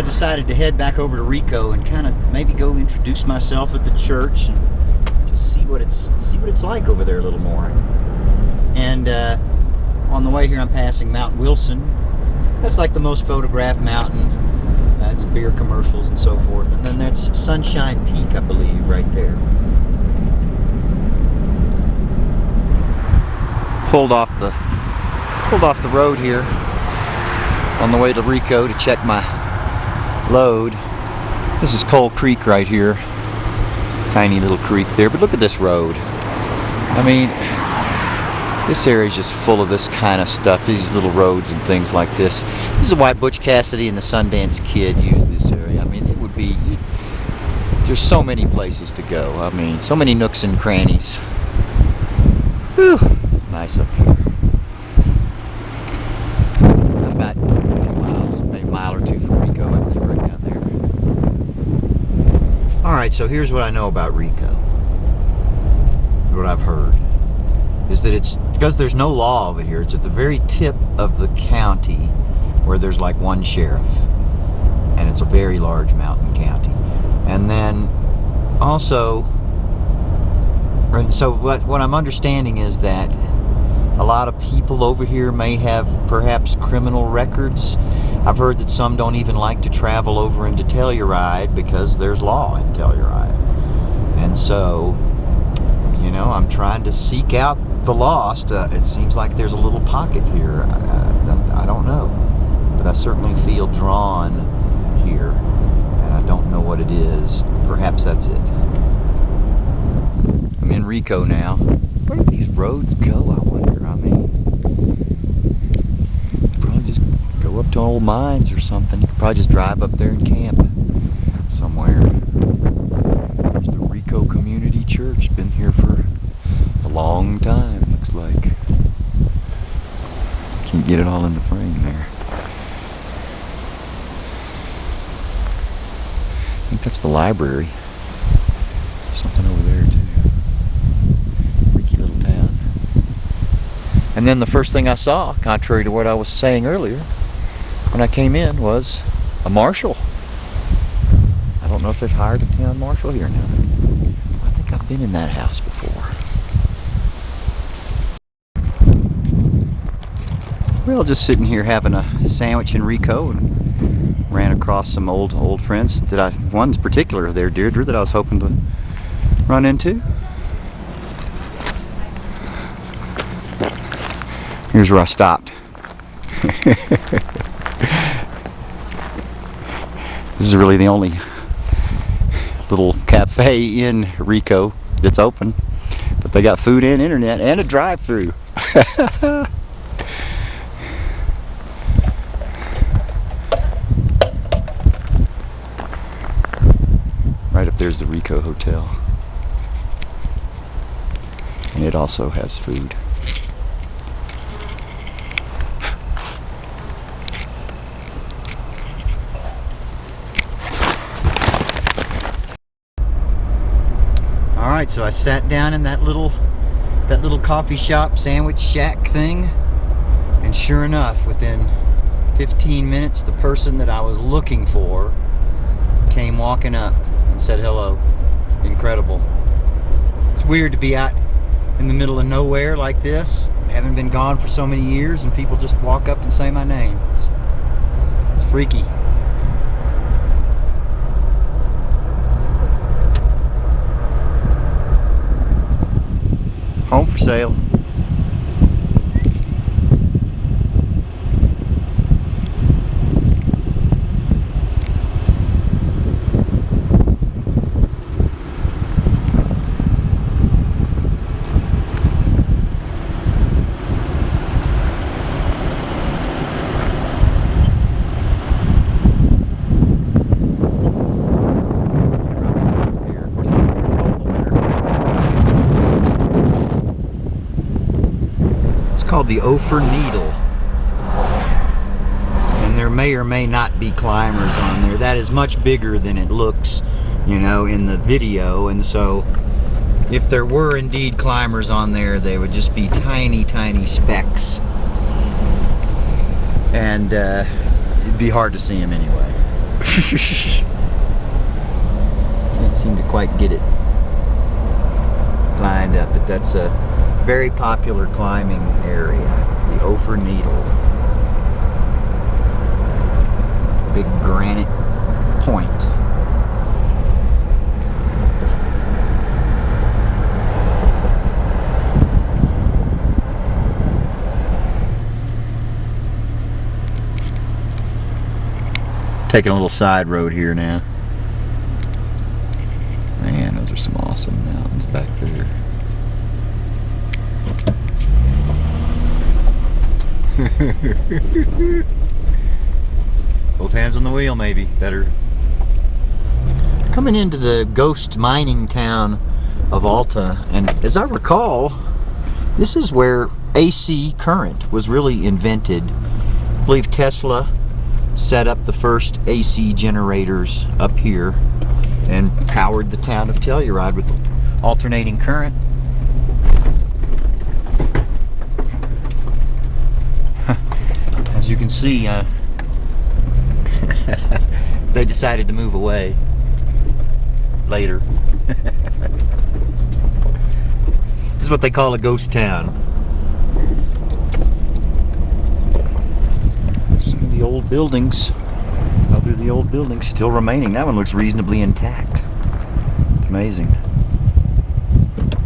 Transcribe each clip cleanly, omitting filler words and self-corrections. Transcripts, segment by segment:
decided to head back over to Rico and kind of maybe go introduce myself at the church and just see what it's like over there a little more. And on the way here, I'm passing Mount Wilson. That's like the most photographed mountain. It's beer commercials and so forth. And then that's Sunshine Peak, I believe, right there. Pulled off the road here on the way to Rico to check my load. This is Coal Creek right here. Tiny little creek there, but look at this road. I mean, this area is just full of this kind of stuff, these little roads and things like this. This is why Butch Cassidy and the Sundance Kid used this area. I mean, it would be, there's so many places to go. I mean, so many nooks and crannies. Whew, it's nice up here. About 10 miles, maybe a mile or two from Rico, I think, right down there. Alright, so here's what I know about Rico. What I've heard is that it's, because there's no law over here, it's at the very tip of the county where there's like one sheriff, and it's a very large mountain county. And then also, so what I'm understanding is that a lot of people over here may have perhaps criminal records. I've heard that some don't even like to travel over into Telluride because there's law in Telluride. And so, you know, I'm trying to seek out the lost. It seems like there's a little pocket here. I don't know, but I certainly feel drawn here, and I don't know what it is. Perhaps that's it. I'm in Rico now. Where do these roads go, I wonder? I mean, probably just go up to old mines or something. You could probably just drive up there and camp somewhere. There's the Rico Community Church. Been here for a long time, looks like. Can't get it all in the frame there. I think that's the library. Something over there too. Freaky little town. And then the first thing I saw, contrary to what I was saying earlier, when I came in, was a marshal. I don't know if they've hired a town marshal here now. I think I've been in that house before. Well, just sitting here having a sandwich in Rico, and ran across some old friends that one's particular there, Deirdre, that I was hoping to run into. Here's where I stopped. This is really the only little cafe in Rico that's open, but they got food and internet and a drive-through. Right up there's the Rico Hotel, and it also has food. Alright, so I sat down in that little coffee shop sandwich shack thing, and sure enough, within 15 minutes, the person that I was looking for came walking up and said hello. Incredible. It's weird to be out in the middle of nowhere like this. Haven't been gone for so many years, and people just walk up and say my name. It's freaky. Home for sale. Called the Ophir Needle, and there may or may not be climbers on there. That is much bigger than it looks, you know, in the video, and so if there were indeed climbers on there, they would just be tiny specks, and it'd be hard to see them anyway. Can't seem to quite get it lined up, but that's a very popular climbing area, the Ophir Needle. Big Granite Point. Taking a little side road here now. Man, those are some awesome mountains back there. Both hands on the wheel, maybe. Better. Coming into the ghost mining town of Alta, and as I recall, this is where AC current was really invented. I believe Tesla set up the first AC generators up here and powered the town of Telluride with alternating current. As you can see, they decided to move away later. This is what they call a ghost town. Some of the old buildings, other of the old buildings still remaining. That one looks reasonably intact. It's amazing.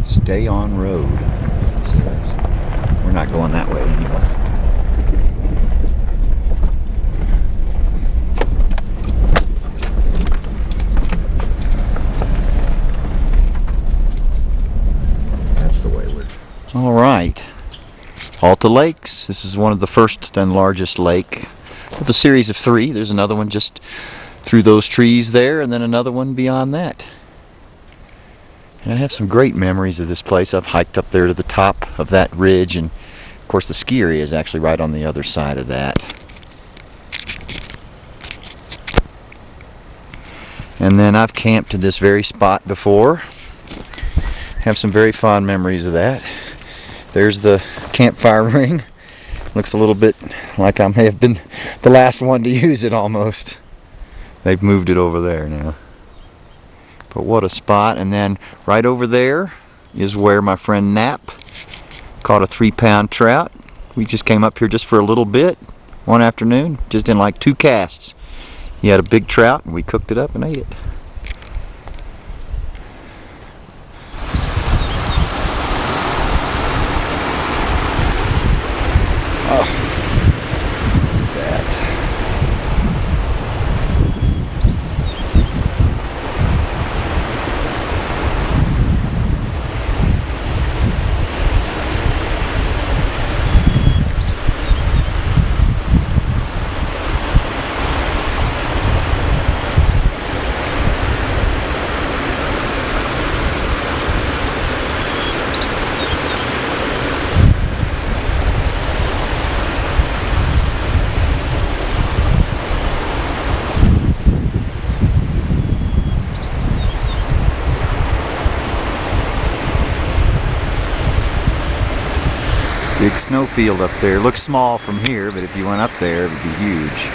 Stay on road, it says. We're not going that way anyway. All right, Alta Lakes. This is one of the first and largest lake of a series of 3. There's another one just through those trees there, and then another one beyond that. And I have some great memories of this place. I've hiked up there to the top of that ridge, and of course the ski area is actually right on the other side of that. And then I've camped in this very spot before. Have some very fond memories of that. There's the campfire ring. Looks a little bit like I may have been the last one to use it almost. They've moved it over there now. But what a spot. And then right over there is where my friend Knapp caught a 3-pound trout. We just came up here just for a little bit one afternoon, just in like 2 casts. He had a big trout and we cooked it up and ate it. Oh, look at that. Big snowfield up there. Looks small from here, but if you went up there, it would be huge.